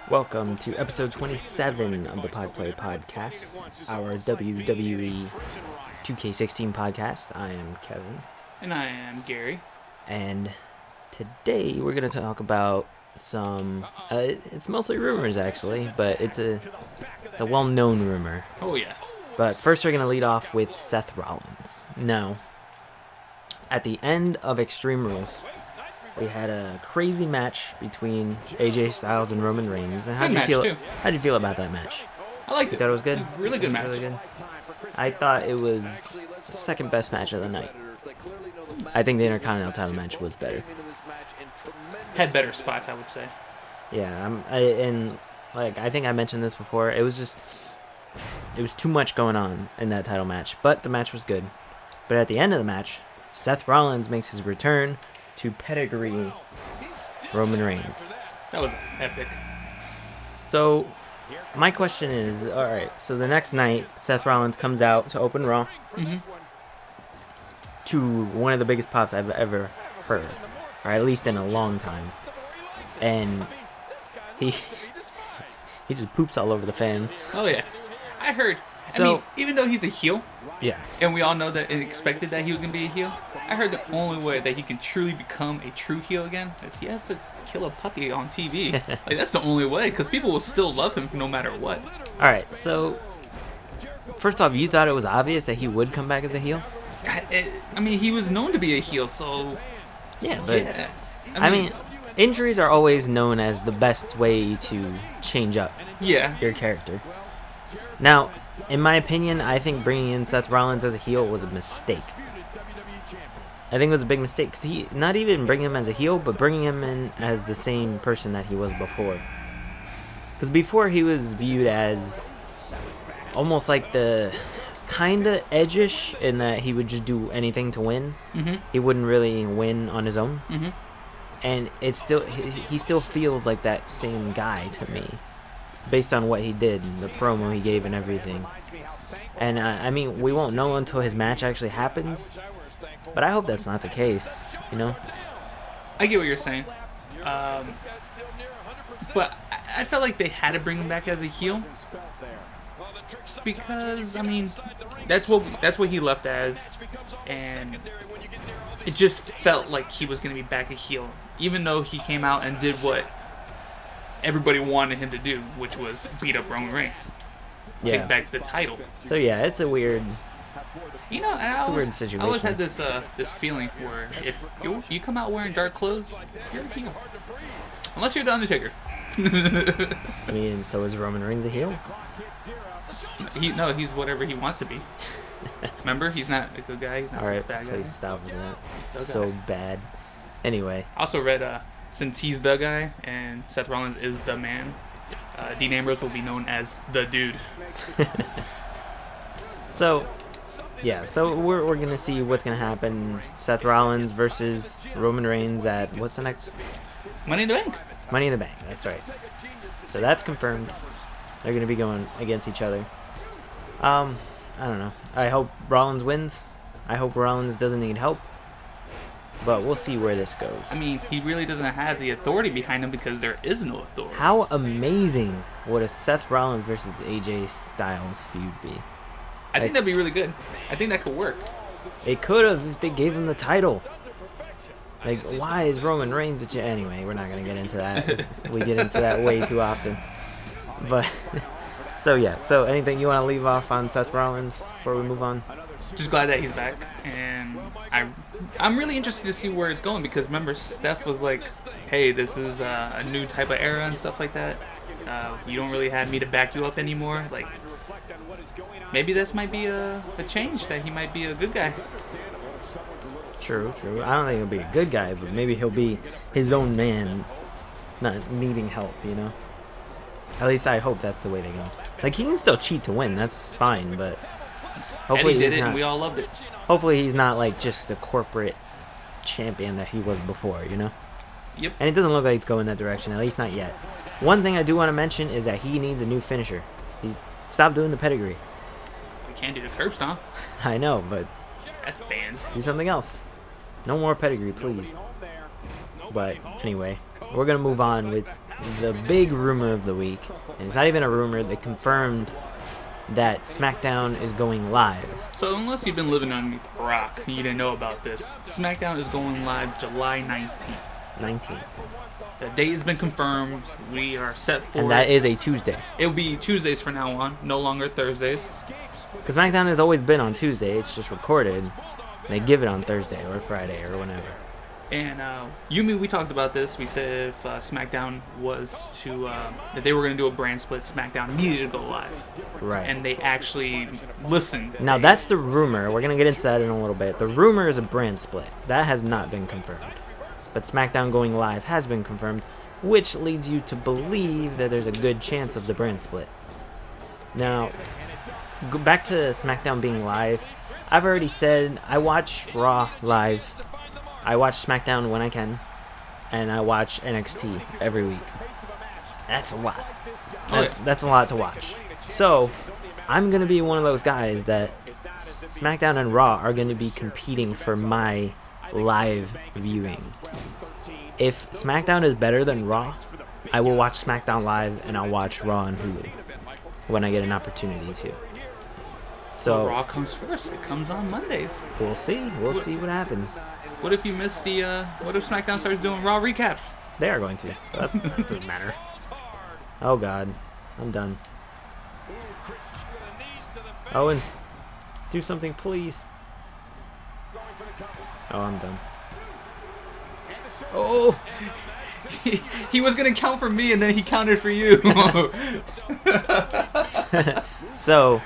Welcome to episode 27 of the Podplay podcast, our WWE 2K16 podcast. I am Kevin. And I am Gary. And today we're going to talk about some, it's mostly rumors actually, but it's a well-known rumor. Oh yeah. But first we're going to lead off with Seth Rollins. Now, at the end of Extreme Rules, we had a crazy match between AJ Styles and Roman Reigns. And how'd you feel about that match? I liked it. You thought it was good? Really good match. Really good. I thought it was the second best match of the night. I think the Intercontinental title match was better. Had better spots, I would say. Yeah, I think I mentioned this before. It was too much going on in that title match, but the match was good. But at the end of the match, Seth Rollins makes his return to pedigree Roman Reigns. That was epic. So, my question is, alright, so the next night, Seth Rollins comes out to open Raw to one of the biggest pops I've ever heard, or at least in a long time. And he just poops all over the fans. Oh yeah. I heard. So, I mean, even though he's a heel, yeah, and we all know that and expected that he was going to be a heel, I heard the only way that he can truly become a true heel again is he has to kill a puppy on TV. Like, that's the only way, because people will still love him no matter what. Alright, so, first off, you thought it was obvious that he would come back as a heel? I mean, he was known to be a heel, so... Yeah, but... Yeah. I mean, injuries are always known as the best way to change up your character. Now, in my opinion, I think bringing in Seth Rollins as a heel was a mistake. I think it was a big mistake, because he, not even bringing him as a heel, but bringing him in as the same person that he was before. Because before he was viewed as almost like the kind of edge-ish in that he would just do anything to win. He wouldn't really win on his own. And it's still he still feels like that same guy to me, based on what he did and the promo he gave and everything. And I mean, we won't know until his match actually happens, but I hope that's not the case, you know? I get what you're saying. But I felt like they had to bring him back as a heel. Because, I mean, that's what he left as. And it just felt like he was going to be back a heel. Even though he came out and did what everybody wanted him to do, which was beat up Roman Reigns. Yeah. Take back the title. So yeah, it's a weird... You know, It's a weird situation. I always had this feeling where if you come out wearing dark clothes, you're a heel. Unless you're the Undertaker. I mean, so is Roman Reigns a heel? He's whatever he wants to be. Remember, he's not a good guy. He's not a bad guy. Please stop with that. It's so bad. Anyway. I also read, since he's the guy and Seth Rollins is the man, Dean Ambrose will be known as the dude. So we're going to see what's going to happen. Seth Rollins versus Roman Reigns at, what's the next? Money in the Bank. Money in the Bank, that's right. So that's confirmed. They're going to be going against each other. I don't know. I hope Rollins wins. I hope Rollins doesn't need help. But we'll see where this goes. I mean, he really doesn't have the authority behind him because there is no authority. How amazing would a Seth Rollins versus AJ Styles feud be? I think that'd be really good. I think that could work. It could have if they gave him the title. Like, why is Roman Reigns anyway, we're not going to get into that. We get into that way too often. But, so anything you want to leave off on Seth Rollins before we move on? Just glad that he's back, and I'm really interested to see where it's going, because remember, Steph was like, hey, this is a new type of era and stuff like that. You don't really have me to back you up anymore. Like, maybe this might be a change, that he might be a good guy. True. I don't think he'll be a good guy, but maybe he'll be his own man, not needing help, you know? At least I hope that's the way they go. Like, he can still cheat to win, that's fine, but hopefully Eddie did it, and we all loved it. Hopefully he's not like just the corporate champion that he was before, you know? Yep. And it doesn't look like it's going that direction, at least not yet. One thing I do want to mention is that he needs a new finisher. He stopped doing the pedigree. We can't do the curb stomp. I know, but that's banned. Do something else. No more pedigree, please. But anyway, we're going to move on with the big rumor of the week, and it's not even a rumor, they confirmed that SmackDown is going live. So unless you've been living underneath a rock and you didn't know about this, SmackDown is going live July 19th. The date has been confirmed. We are set for and that is a Tuesday. It'll be Tuesdays from now on, no longer Thursdays. Because SmackDown has always been on Tuesday. It's just recorded. They give it on Thursday or Friday or whenever. And Yumi, we talked about this. We said if SmackDown was to, if they were going to do a brand split, SmackDown needed to go live. Right. And they actually listened. Now that's the rumor. We're going to get into that in a little bit. The rumor is a brand split. That has not been confirmed. But SmackDown going live has been confirmed, which leads you to believe that there's a good chance of the brand split. Now, go back to SmackDown being live. I've already said I watch Raw live. I watch SmackDown when I can, and I watch NXT every week. That's a lot. That's a lot to watch. So, I'm going to be one of those guys that SmackDown and Raw are going to be competing for my live viewing. If SmackDown is better than Raw, I will watch SmackDown live, and I'll watch Raw on Hulu when I get an opportunity to. So Raw comes first. It comes on Mondays. We'll see. We'll see what happens. What if you miss the, what if SmackDown starts doing Raw recaps? They are going to. That doesn't matter. Oh, God. I'm done. Owens, do something, please. Oh, I'm done. Oh! He was going to count for me, and then he counted for you. So,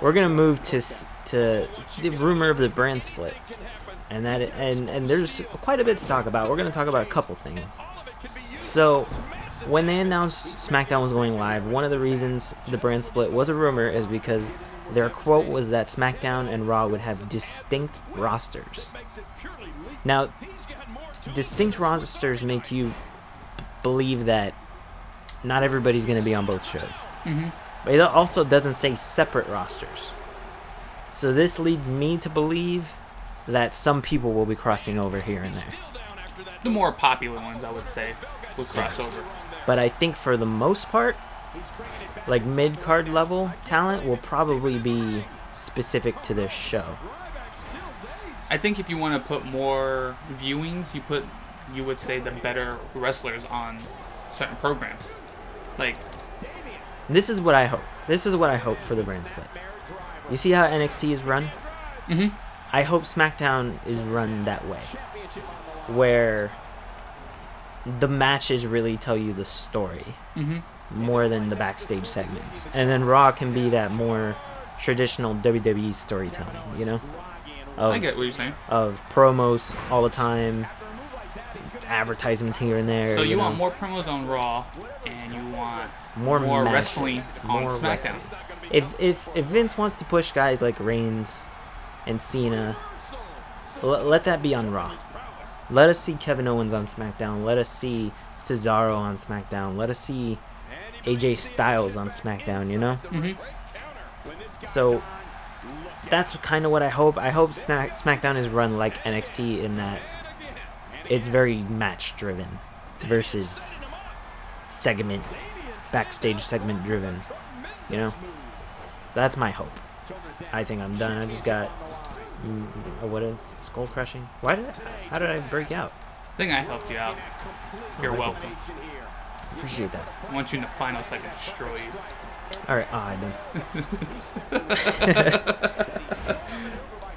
we're going to move to the rumor of the brand split. And there's quite a bit to talk about. We're going to talk about a couple things. So, when they announced SmackDown was going live, one of the reasons the brand split was a rumor is because their quote was that SmackDown and Raw would have distinct rosters. Now, distinct rosters make you believe that not everybody's going to be on both shows. Mm-hmm. But it also doesn't say separate rosters. So this leads me to believe that some people will be crossing over here and there. The more popular ones, I would say, will cross over. But I think for the most part, like mid-card level talent will probably be specific to this show. I think if you want to put more viewings, you would say the better wrestlers on certain programs. Like, this is what I hope. This is what I hope for the brand split. You see how NXT is run? Mm-hmm. I hope SmackDown is run that way, where the matches really tell you the story more than the backstage segments, and then Raw can be that more traditional WWE storytelling, you know? I get what you're saying. Of promos all the time, advertisements here and there. So you want more promos on Raw, and you want more wrestling on SmackDown. Wrestling. If Vince wants to push guys like Reigns and Cena, let that be on Raw. Let us see Kevin Owens on SmackDown. Let us see Cesaro on SmackDown. Let us see AJ Styles on SmackDown, you know? Mm-hmm. So that's kind of what I hope. I hope SmackDown is run like NXT in that it's very match driven versus backstage segment driven, you know? That's my hope. I think I'm done. I just got what if skull crushing? How did I break out? I think I helped you out. You're welcome. Appreciate that. I want you in the finals so I can destroy you. Alright, then.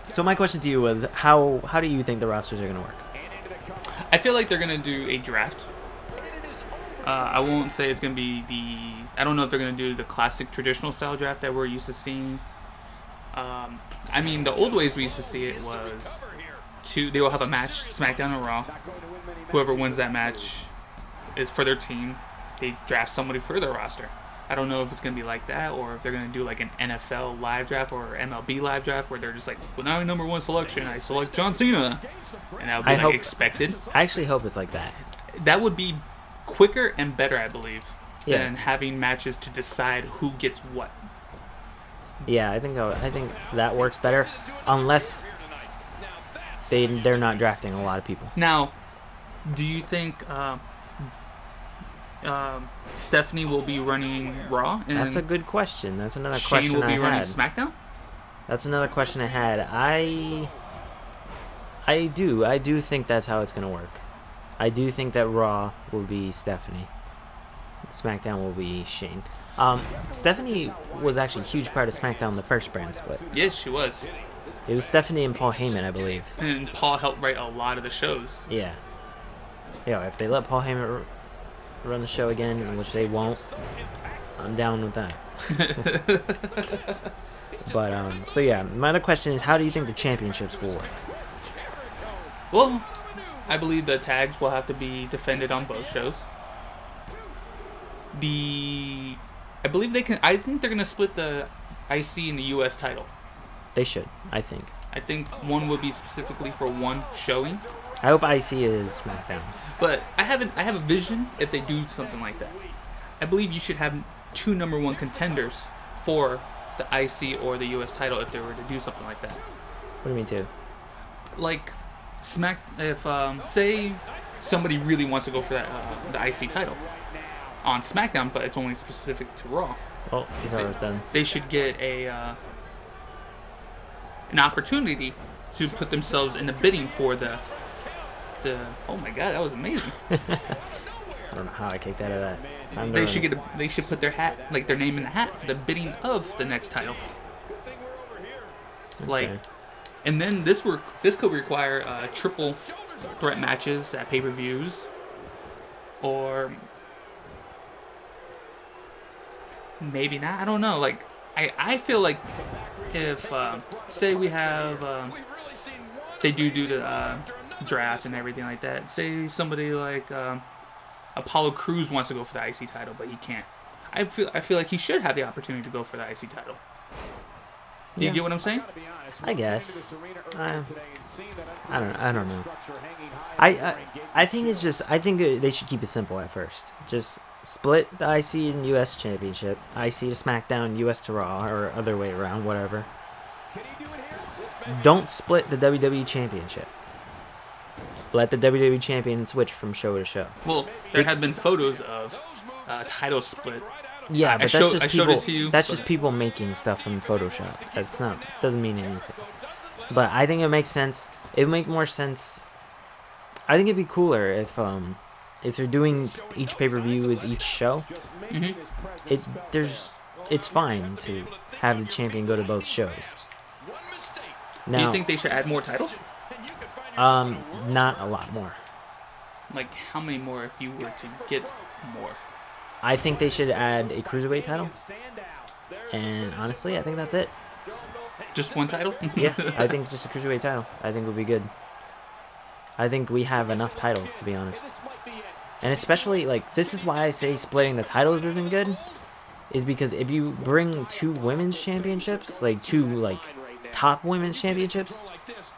So my question to you was, how do you think the rosters are going to work? I feel like they're going to do a draft. I won't say it's going to be I don't know if they're going to do the classic traditional style draft that we're used to seeing. I mean, the old ways we used to see it was they will have a match, SmackDown and Raw. Whoever wins that match is for their team. They draft somebody for their roster. I don't know if it's going to be like that or if they're going to do like an NFL live draft or MLB live draft where they're just like, well, now number one selection, I select John Cena. And that would be expected. I actually hope it's like that. That would be quicker and better, I believe, than having matches to decide who gets what. Yeah, I think that works better, unless they're not drafting a lot of people. Now, do you think Stephanie will be running Raw. And that's a good question. That's another Shane question will be I running had. SmackDown? That's another question I had. I do think that's how it's going to work. I do think that Raw will be Stephanie. SmackDown will be Shane. Stephanie was actually a huge part of SmackDown, the first brand split. Yes, she was. It was Stephanie and Paul Heyman, I believe. And Paul helped write a lot of the shows. Yeah. Yeah, if they let Paul Heyman run the show again, which they won't, I'm down with that. But, so yeah, my other question is, how do you think the championships will work? Well, I believe the tags will have to be defended on both shows. I think they're going to split the IC and the US title. They should, I think. I think one will be specifically for one showing. I hope IC is SmackDown. But I have a vision if they do something like that. I believe you should have 2 number 1 contenders for the IC or the US title if they were to do something like that. What do you mean 2? Like if say somebody really wants to go for that the IC title on SmackDown, but it's only specific to Raw. Well, since I was done. They should get an opportunity to put themselves in the bidding for the. Oh my God, that was amazing! I don't know how I kicked out of that. They should put their name in the hat for the bidding of the next title. Okay. And then this could require triple threat matches at pay-per-views, or maybe not. I don't know. Like I feel like if say we have they do the draft and everything like that. Say somebody like Apollo Crews wants to go for the IC title, but he can't. I feel like he should have the opportunity to go for the IC title. Do you get what I'm saying? I guess. I don't know. I think it's just. I think they should keep it simple at first. Just split the IC and US Championship. IC to SmackDown, US to Raw, or other way around, whatever. Don't split the WWE Championship. Let the WWE Champion switch from show to show. Well, there have been photos of title split. Yeah, but I showed it to you. That's just people making stuff from Photoshop. Doesn't mean anything. But I think it makes sense. It would make more sense. I think it'd be cooler if they're doing each pay-per-view as each show. Mm-hmm. It's fine to have the champion go to both shows. Now, do you think they should add more titles? Not a lot more. Like how many more if you were to get more? I think they should add a cruiserweight title. And honestly, I think that's it. Just one title? Yeah, I think just a cruiserweight title. I think would be good. I think we have enough titles, to be honest. And especially, like, this is why I say splitting the titles isn't good. Is because if you bring 2 women's championships, like 2, like, top women's championships,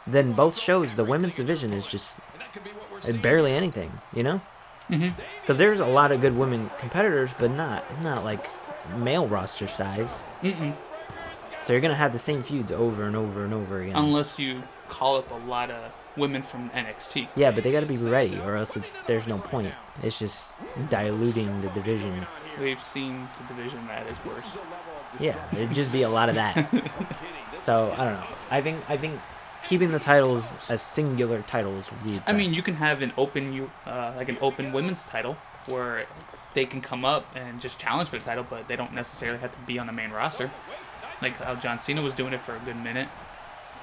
then both shows, the women's division is just barely anything, you know? Because there's a lot of good women competitors, but not like male roster size. So you're gonna have the same feuds over and over and over again. Unless you call up a lot of women from NXT. Yeah, but they gotta be ready, or else there's no point. It's just diluting the division. We've seen the division that is worse. Yeah, it'd just be a lot of that. So I don't know. I think keeping the titles as singular titles would be best. I mean, you can have an open women's title where they can come up and just challenge for the title, but they don't necessarily have to be on the main roster. Like how John Cena was doing it for a good minute,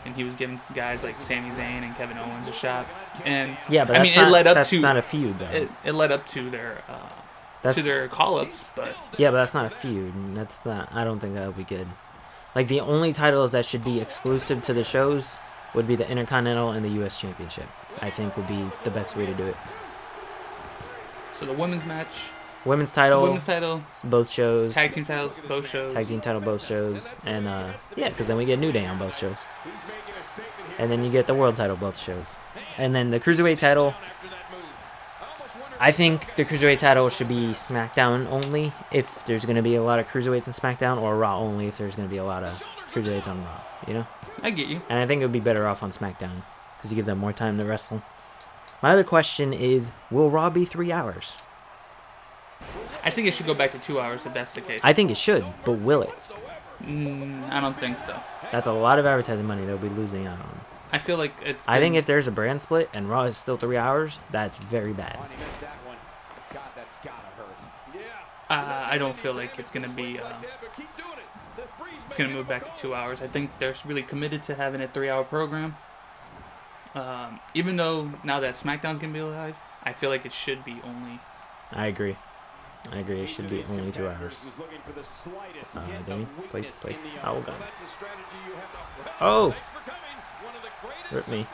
and he was giving guys like Sami Zayn and Kevin Owens a shot. And yeah, but it led up that's to not a feud though. It led up to their call-ups, but yeah, but that's not a feud. And that's not. I don't think that would be good. Like the only titles that should be exclusive to the shows would be the Intercontinental and the U.S. Championship. I think would be the best way to do it. So the women's match. Women's title, both shows. Tag team titles, both shows. Tag team title, both shows. And, yeah, because then we get New Day on both shows. And then you get the world title, both shows. And then the Cruiserweight title, I think the Cruiserweight title should be SmackDown only if there's going to be a lot of Cruiserweights on SmackDown, or Raw only if there's going to be a lot of Cruiserweights on Raw, you know? I get you. And I think it would be better off on SmackDown because you give them more time to wrestle. My other question is, will Raw be 3 hours? I think it should go back to 2 hours if that's the case. I think it should, but will it? I don't think so. That's a lot of advertising money they'll be losing out on. I feel like it's... I think if there's a brand split and Raw is still 3 hours, that's very bad. I don't feel like it's going to be... it's going to move back to 2 hours. I think they're really committed to having a 3-hour program. Even though now that SmackDown's going to be live, I feel like it should be only... I agree. It should be only 2 hours. Damien, place. Oh, God. Oh! Hurt me.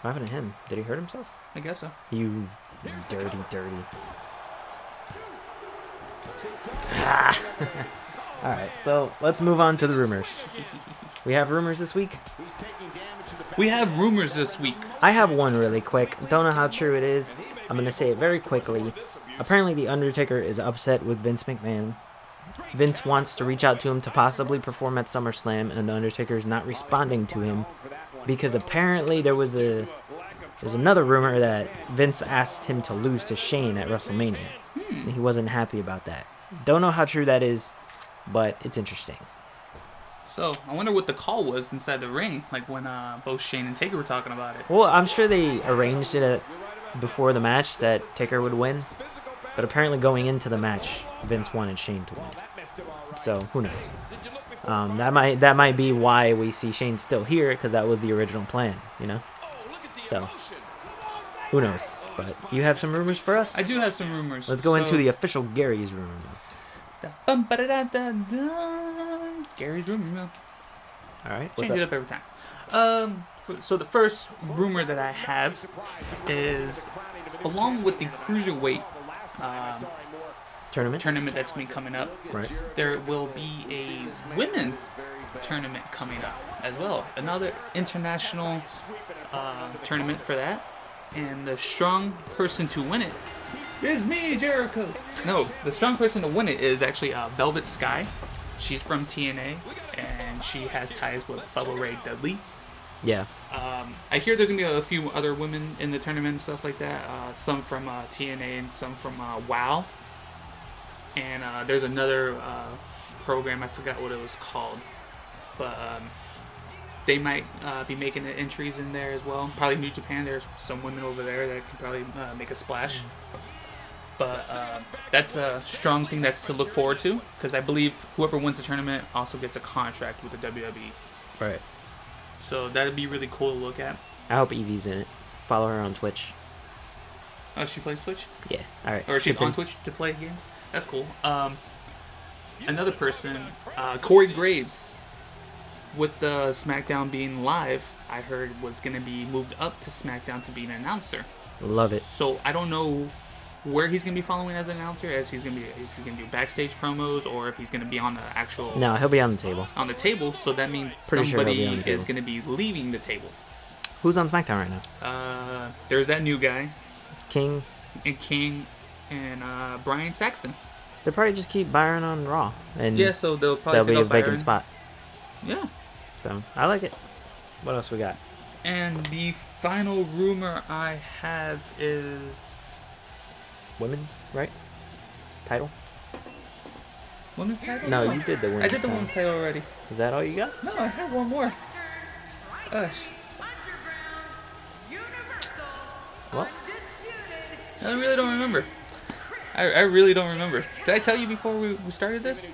What happened to him? Did he hurt himself? I guess so. You dirty. Alright, so let's move on to the rumors. We have rumors this week? I have one really quick. Don't know how true it is. I'm going to say it very quickly. Apparently, The Undertaker is upset with Vince McMahon. Vince wants to reach out to him to possibly perform at SummerSlam, and The Undertaker is not responding to him because apparently there's another rumor that Vince asked him to lose to Shane at WrestleMania. He wasn't happy about that. Don't know how true that is, but it's interesting. So, I wonder what the call was inside the ring, like when both Shane and Taker were talking about it. Well, I'm sure they arranged it before the match that Taker would win, but apparently going into the match, Vince wanted Shane to win. So, who knows? That might be why we see Shane still here, because that was the original plan, you know? So, who knows? But you have some rumors for us? I do have some rumors. Let's go into the official Gary's rumor. Gary's rumor mill. All right. Change it up every time. So the first rumor that I have is, along with the cruiserweight tournament that's going to be coming up, right, there will be a women's tournament coming up as well. Another international tournament for that, and the strong person to win it is me, Jericho. No, the strong person to win it is actually Velvet Sky. She's from TNA, and she has ties with Bubba Ray Dudley. Yeah. I hear there's going to be a few other women in the tournament and stuff like that. Some from TNA and some from WOW. And there's another program, I forgot what it was called. But they might be making the entries in there as well. Probably New Japan, there's some women over there that could probably make a splash. But that's a strong thing that's to look forward to, because I believe whoever wins the tournament also gets a contract with the WWE. Right. So that'd be really cool to look at. I hope Evie's in it. Follow her on Twitch. Oh, she plays Twitch? Yeah. All right. Or she's on Twitch to play games? That's cool. Another person, Corey Graves, with the SmackDown being live, I heard was going to be moved up to SmackDown to be an announcer. Love it. So I don't know where he's going to be following as an announcer, as he's going to do backstage promos, or if he's going to be on the actual... No, he'll be on the table. On the table, so that means Pretty somebody sure is going to be leaving the table. Who's on SmackDown right now? There's that new guy. King, and Brian Saxton. They'll probably just keep Byron on Raw. And yeah, so they'll probably there'll be a vacant Byron. spot. Yeah. So, I like it. What else we got? And the final rumor I have is... Women's, right? Title? Women's title? No, Oh. you did the women's I did the title. women's title already. Is that all you got? No, I have one more. Gosh. What? I really don't remember. I really don't remember. Did I tell you before we started this?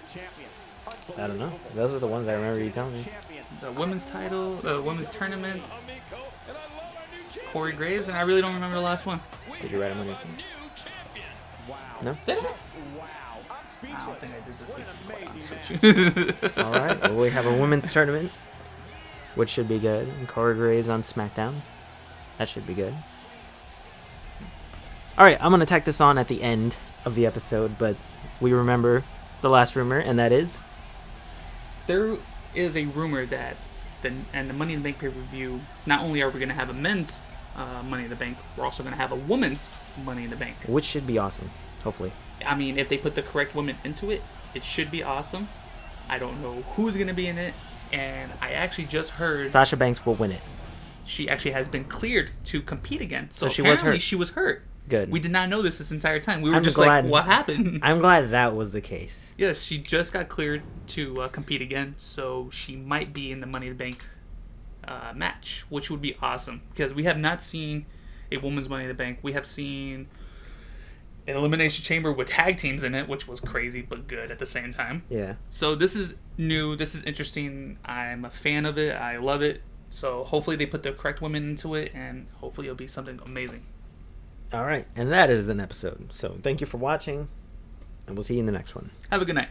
I don't know. Those are the ones I remember you telling me. The women's title, the women's tournaments, Corey Graves, and I really don't remember the last one. Did you write them on your phone? No? Did I? I don't think I did this week. Alright, well, we have a women's tournament, which should be good. And Corey Graves on SmackDown. That should be good. Alright, I'm going to tack this on at the end of the episode, but we remember the last rumor, and that is? There is a rumor that the Money in the Bank pay-per-view, not only are we going to have a men's Money in the Bank, we're also going to have a women's Money in the Bank. Which should be awesome, hopefully. I mean, if they put the correct women into it, it should be awesome. I don't know who's going to be in it, and I actually just heard... Sasha Banks will win it. She actually has been cleared to compete again. So she was hurt. She was hurt. Good. We did not know this entire time. We were just like, what happened? I'm glad that was the case. Yes, she just got cleared to compete again, so she might be in the Money in the Bank match, which would be awesome because we have not seen a women's Money in the Bank. We have seen an Elimination Chamber with tag teams in it, which was crazy but good at the same time. Yeah. So this is new. This is interesting. I'm a fan of it. I love it. So hopefully they put the correct women into it, and hopefully it'll be something amazing. All right, and that is an episode. So thank you for watching, and we'll see you in the next one. Have a good night.